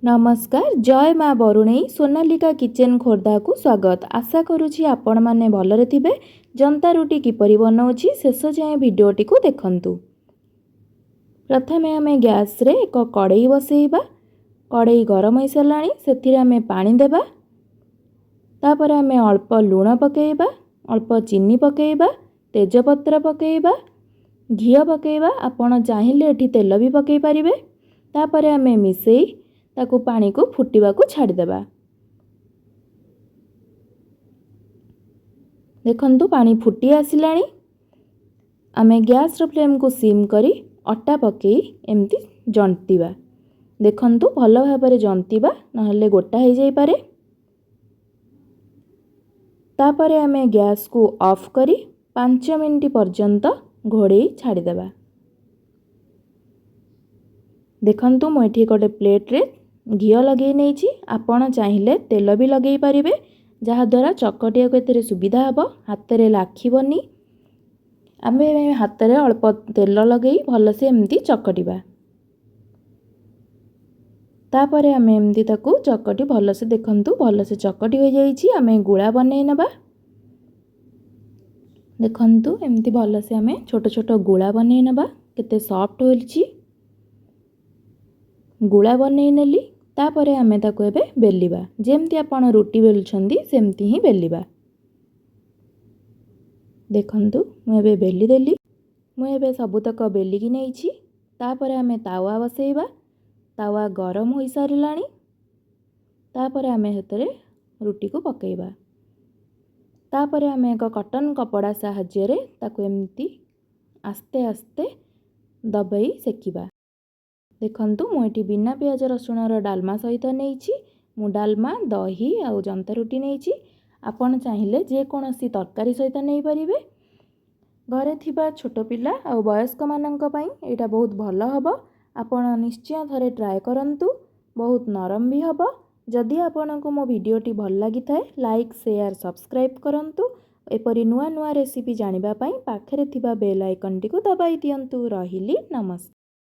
नमस्कार जय माँ बरुणेई सोनालिका किचेन खोर्धा को स्वागत। आशा करुछि आपण माने भलरे थिबे। जंता रुटी किपरि बनाउछि शेष जाए भिडियोटी को देखंतु। प्रथमे आमे गैस रे एक कड़ाई बसेइबा। कड़ाई गरम होई सलाणी सेथिरे आमे पानी देबा। तापर आमे अल्प लूण पकेइबा, अल्प चीनी पकेइबा, तेजपत्र पकेइबा, घिओ पकेइबा। आपण चाहिले एठी तेल भी पकेइ परिबे। तापर आमे मिसेई ताकू पानी को फुटिबा को छाड़ी देबा। देखंतु पानी फुटी आसिलाणी। आमे गैस रो फ्लेम को सिम करी अटा पकेई एमती जंतीबा। देखंतु भलो भाबरे जंतीबा नहले गोटा हो जाई पारे। तापरे आमे गैस को ऑफ करी 5 मिनिट पर्यंत घोड़े छाड़ी देबा। देखंतु मो एठी गोटे प्लेट रे घिओ लगे नहीं। आपण चाहिए तेल भी लगे पारिबे जहाद्वारा चकटिया को एते सुविधा हम। हाथ में लाखिबनी। आमे हाथ में अल्प तेल लगे भलसे एमती चकटिबा। तापरे आमे एमती ताकू चकटी भलसे देखंतु भलसे चकटी हो जाइछि। आमे गुळा बनै नबा। देखंतु एमती भलसे आमे छोट छोट गुळा बनै नबा। केते सॉफ्ट होइछि। गुळा बनै नेली। तापरे आमे ताको एबे बेलिबा। जेमती आपण रोटी बेलुछंदी सेमती ही बेलिबा। देखंतु मु एबे बेली देली। मु एबे सबुतक बेलिकी नेइछि। तापरे आमे तावा बसेइबा। तावा गरम होई सारिलाणी। तापरे आमे हेतरे रोटी को पकेइबा। तापरे आमे एक कॉटन कपड़ा सहाय्य रे ताको एमती आस्ते आस्ते दबाई सेकिबा। देखंतु मु एठी बिना प्याज रसुण रो डालमा सहित नेइछि। मु डालमा दही आउ जंता रुटी नेइछि। आपण चाहिले जे कोनोसी तरकारी सहित नै परिबे। घरे थिबा छोट पिला आउ वयस्क माननक पई एटा बहुत भलो हबो। आपण निश्चय थरे ट्राई करंतु। बहुत नरम भी हबो। जदि आपनको मो भिडियोटी भल लागि थाए लाइक शेयर सब्सक्राइब करंतु। एपरि नुआ नुआ रेसिपी जानिबा पई पाखरे थिबा बेल आइकन टी को दबाई दियंतु। रहिली नमस्कार।